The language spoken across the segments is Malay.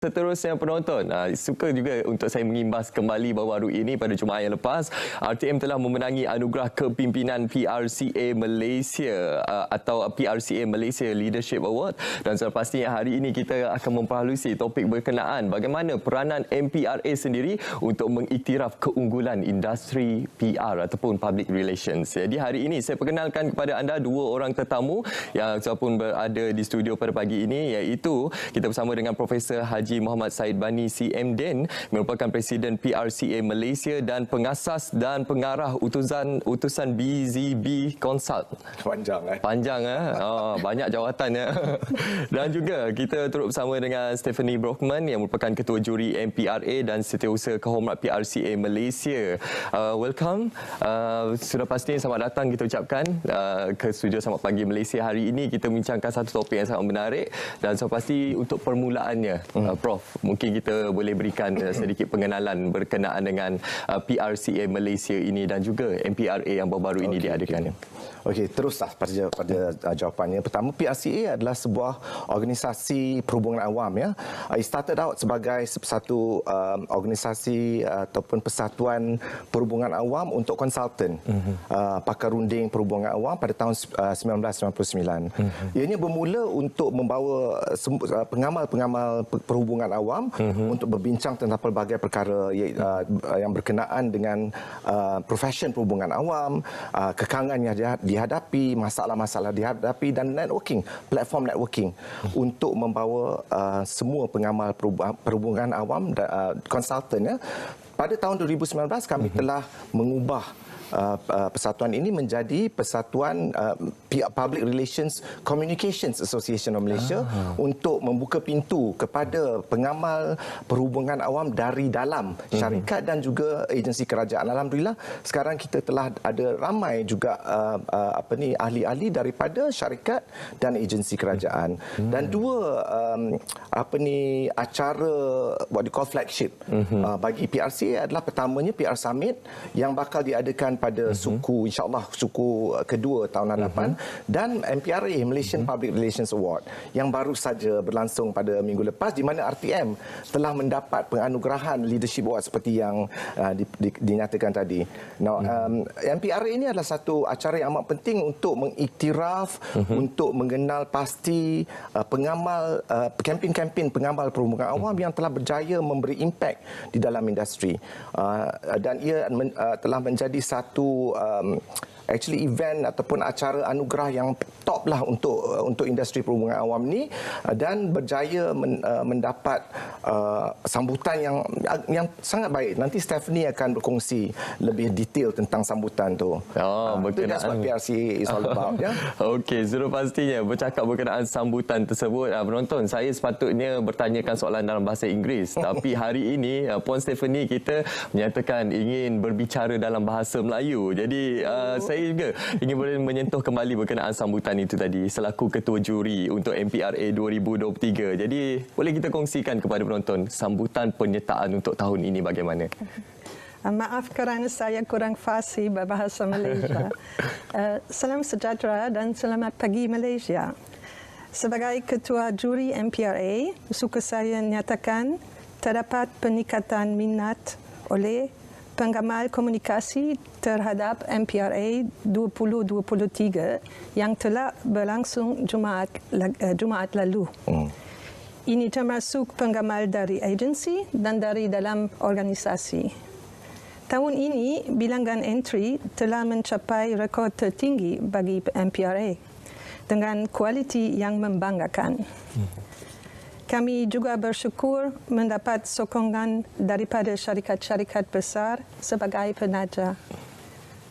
Seterusnya penonton, suka juga untuk saya mengimbas kembali baru-baru ini pada Jumaat yang lepas, RTM telah memenangi anugerah kepimpinan PRCA Malaysia atau PRCA Malaysia Leadership Award, dan selepasnya hari ini kita akan memperhalusi topik berkenaan bagaimana peranan MPRA sendiri untuk mengiktiraf keunggulan industri PR ataupun public relations. Jadi hari ini saya perkenalkan kepada anda dua orang tetamu yang pun berada di studio pada pagi ini, iaitu kita bersama dengan Profesor Haji Muhammad Said Bani CMDen, merupakan Presiden PRCA Malaysia dan pengasas dan pengarah utusan BZB Consult. Panjang banyak jawatan Dan juga kita turut bersama dengan Stephanie Brockman yang merupakan Ketua Juri MPRA dan Setiausaha Kehormat PRCA Malaysia. Welcome. Sudah pasti selamat datang kita ucapkan ke studio Selamat Pagi Malaysia. Hari ini kita membincangkan satu topik yang sangat menarik, dan sudah pasti untuk permulaannya Prof, mungkin kita boleh berikan sedikit pengenalan berkenaan dengan PRCA Malaysia ini dan juga MPRA yang baru-baru ini diadakan. Okey, teruslah pada jawapannya. Pertama, PRCA adalah sebuah organisasi perhubungan awam, ya. It started out sebagai satu organisasi ataupun persatuan perhubungan awam untuk konsultan, pakar runding perhubungan awam pada tahun 1999. Ianya bermula untuk membawa pengamal-pengamal perhubungan awam untuk berbincang tentang pelbagai perkara yang berkenaan dengan profession perhubungan awam, kekangan yang dihadapi, masalah-masalah dihadapi, dan networking, platform networking untuk membawa semua pengamal perhubungan awam, konsultan, ya. Pada tahun 2019 kami telah mengubah persatuan ini menjadi Persatuan Public Relations Communications Association of Malaysia untuk membuka pintu kepada pengamal perhubungan awam dari dalam syarikat dan juga agensi kerajaan. Alhamdulillah, sekarang kita telah ada ramai juga ahli-ahli daripada syarikat dan agensi kerajaan. Dan dua acara what you call flagship bagi PRCA adalah pertamanya PR Summit yang bakal diadakan pada suku, insyaAllah suku kedua tahun hadapan, dan MPRA, Malaysian Public Relations Award, yang baru saja berlangsung pada minggu lepas, di mana RTM telah mendapat penganugerahan Leadership Award seperti yang dinyatakan tadi. MPRA ini adalah satu acara yang amat penting untuk mengiktiraf, untuk mengenal pasti pengamal, kempen-kempen pengamal perhubungan awam yang telah berjaya memberi impak di dalam industri. Dan ia telah menjadi satu event ataupun acara anugerah yang top lah untuk industri perhubungan awam ni, dan berjaya mendapat sambutan yang sangat baik. Nanti Stephanie akan berkongsi lebih detail tentang sambutan tu. That's what PRCA is all about, ya. Okey, sudah pastinya bercakap berkenaan sambutan tersebut, penonton, saya sepatutnya bertanyakan soalan dalam bahasa Inggeris, tapi hari ini Puan Stephanie kita menyatakan ingin berbicara dalam bahasa Melayu. Jadi saya juga ingin boleh menyentuh kembali berkenaan sambutan itu tadi selaku Ketua Juri untuk MPRA 2023. Jadi boleh kita kongsikan kepada penonton sambutan penyertaan untuk tahun ini bagaimana? Maaf kerana saya kurang fasih berbahasa Malaysia. Salam sejahtera dan selamat pagi Malaysia. Sebagai Ketua Juri MPRA, suka saya nyatakan terdapat peningkatan minat oleh pengamal komunikasi terhadap MPRA 2023 yang telah berlangsung Jumaat lalu. Ini termasuk pengamal dari agensi dan dari dalam organisasi. Tahun ini, bilangan entry telah mencapai rekod tertinggi bagi MPRA dengan kualiti yang membanggakan. Kami juga bersyukur mendapat sokongan daripada syarikat-syarikat besar sebagai penaja.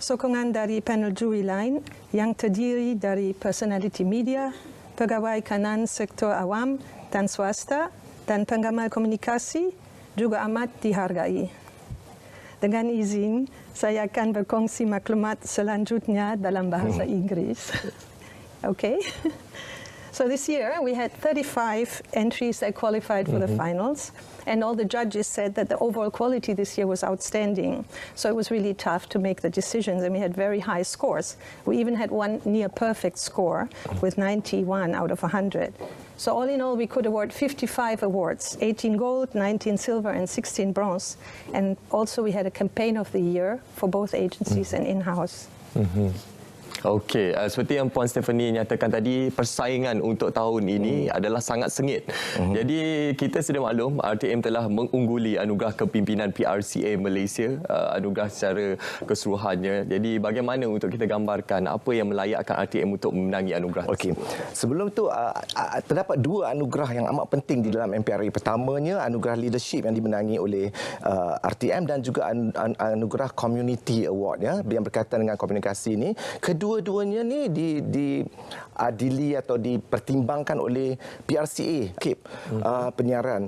Sokongan dari panel juri lain yang terdiri dari personality media, pegawai kanan sektor awam dan swasta, dan pengamal komunikasi juga amat dihargai. Dengan izin, saya akan berkongsi maklumat selanjutnya dalam bahasa Inggeris. Okey? So this year we had 35 entries that qualified for the finals, and all the judges said that the overall quality this year was outstanding. So it was really tough to make the decisions, and we had very high scores. We even had one near perfect score with 91 out of 100. So all in all, we could award 55 awards, 18 gold, 19 silver, and 16 bronze. And also we had a campaign of the year for both agencies and in-house. Okey, seperti yang Puan Stephanie nyatakan tadi, persaingan untuk tahun ini adalah sangat sengit. Jadi kita sedia maklum RTM telah mengungguli anugerah kepimpinan PRCA Malaysia, anugerah secara keseluruhannya. Jadi bagaimana untuk kita gambarkan apa yang melayakkan RTM untuk memenangi anugerah? Okey. Sebelum tu terdapat dua anugerah yang amat penting di dalam MPRA. Pertamanya anugerah leadership yang dimenangi oleh RTM dan juga anugerah community award ya yang berkaitan dengan komunikasi ini. Kedua-duanya ni diadili atau dipertimbangkan oleh PRCA penyiaran.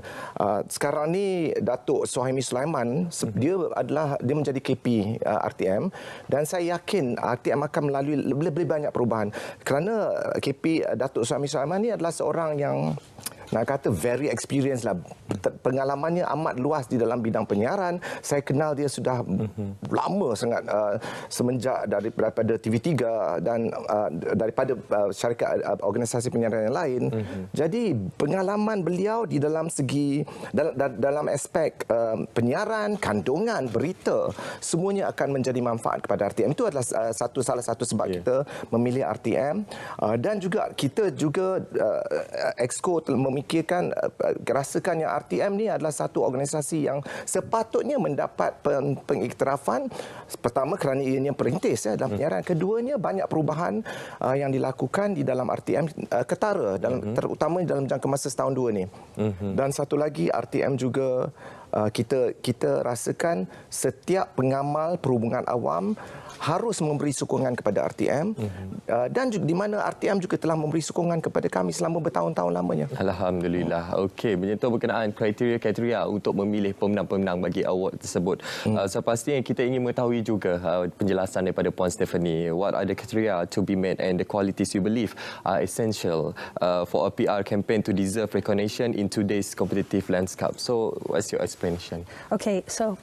Sekarang ni Datuk Suhaimi Sulaiman dia menjadi KP RTM, dan saya yakin RTM akan melalui lebih banyak perubahan kerana KP Datuk Suhaimi Sulaiman ni adalah seorang yang nak kata very experienced lah. Pengalamannya amat luas di dalam bidang penyiaran. Saya kenal dia sudah lama sangat, semenjak daripada TV3 dan daripada syarikat organisasi penyiaran yang lain. Jadi pengalaman beliau di dalam segi dalam aspek penyiaran, kandungan, berita, semuanya akan menjadi manfaat kepada RTM. Itu adalah salah satu sebab kita memilih RTM, dan juga kita juga Exco memikirkan, rasakan yang RTM ni adalah satu organisasi yang sepatutnya mendapat pengiktirafan. Pertama kerana ianya perintis dalam penyiaran. Keduanya banyak perubahan yang dilakukan di dalam RTM ketara terutama dalam jangka masa setahun dua ni. Dan satu lagi RTM juga kita rasakan setiap pengamal perhubungan awam harus memberi sokongan kepada RTM, dan juga di mana RTM juga telah memberi sokongan kepada kami selama bertahun-tahun lamanya. Alhamdulillah. Okey, menyentuh berkenaan kriteria-kriteria untuk memilih pemenang-pemenang bagi award tersebut. Sepastinya kita ingin mengetahui juga penjelasan daripada Puan Stephanie. What are the criteria to be met and the qualities you believe are essential for a PR campaign to deserve recognition in today's competitive landscape? So, what's your explanation? Okay, so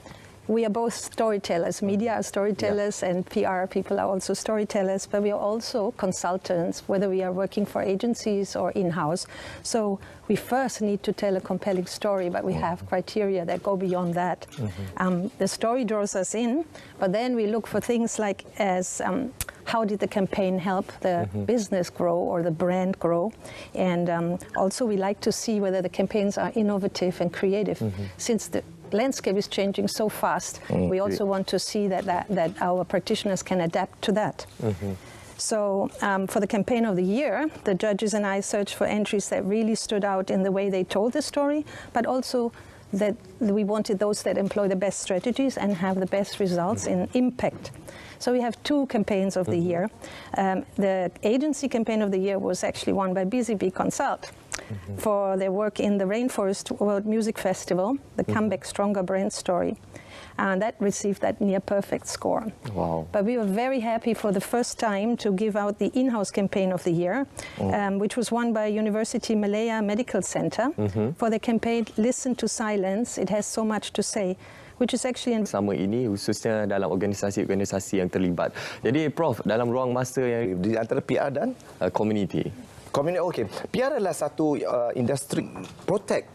we are both storytellers. Media are storytellers, and PR people are also storytellers, but we are also consultants, whether we are working for agencies or in-house. So we first need to tell a compelling story, but we have criteria that go beyond that. The story draws us in, but then we look for things like how did the campaign help the business grow or the brand grow? And also we like to see whether the campaigns are innovative and creative. Since the landscape is changing so fast, we also want to see that our practitioners can adapt to that. So for the campaign of the year, the judges and I searched for entries that really stood out in the way they told the story, but also that we wanted those that employ the best strategies and have the best results in impact. So we have two campaigns of the year. The agency campaign of the year was actually won by BZB Consult for their work in the Rainforest World Music Festival, the Comeback Stronger brand story. And that received that near perfect score. Wow. But we were very happy for the first time to give out the in-house campaign of the year, which was won by University Malaya Medical Center for the campaign Listen to Silence, It Has So Much to Say, which is actually sama ini khususnya dalam organisasi-organisasi yang terlibat. Jadi Prof, dalam ruang masa yang Di antara PR dan community. Okey. PR adalah satu industri protect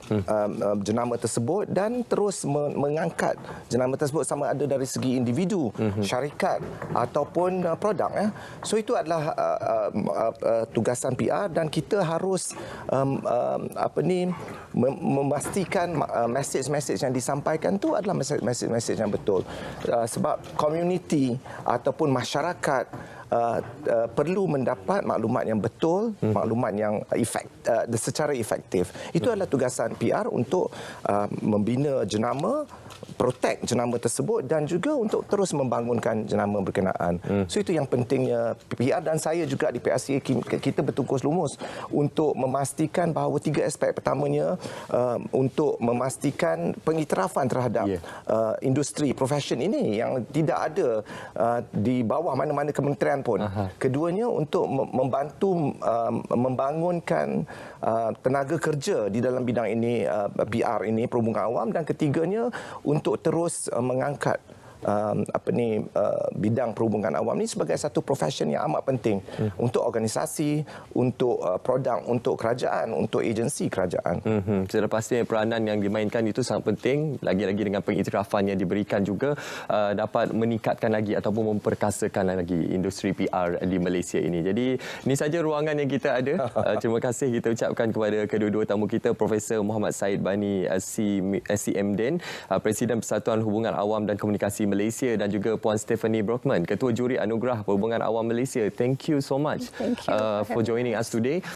jenama tersebut dan terus mengangkat jenama tersebut sama ada dari segi individu, syarikat ataupun produk. So itu adalah tugasan PR, dan kita harus memastikan message-message yang disampaikan tu adalah message yang betul. Sebab community ataupun masyarakat perlu mendapat maklumat yang betul, maklumat yang secara efektif. Itu adalah tugasan PR untuk membina jenama, protect jenama tersebut, dan juga untuk terus membangunkan jenama berkenaan. So itu yang pentingnya PR, dan saya juga di PRCA kita bertungkus lumus untuk memastikan bahawa tiga aspek. Pertamanya untuk memastikan pengiktirafan terhadap industri profession ini yang tidak ada di bawah mana-mana kementerian kerajaan pun. Keduanya untuk membantu membangunkan tenaga kerja di dalam bidang ini, PR ini, perhubungan awam, dan ketiganya untuk terus mengangkat bidang perhubungan awam ini sebagai satu profession yang amat penting untuk organisasi, untuk produk, untuk kerajaan, untuk agensi kerajaan. Sudah pastinya peranan yang dimainkan itu sangat penting, lagi-lagi dengan pengiktirafan yang diberikan juga dapat meningkatkan lagi ataupun memperkasakan lagi industri PR di Malaysia ini. Jadi ini saja ruangan yang kita ada. Terima kasih kita ucapkan kepada kedua-dua tamu kita, Profesor Muhammad Said Bani SCMDen, Presiden Persatuan Hubungan Awam dan Komunikasi Malaysia, dan juga Puan Stephanie Brockman, Ketua Juri Anugerah Perhubungan Awam Malaysia. Thank you so much Thank you for joining us today.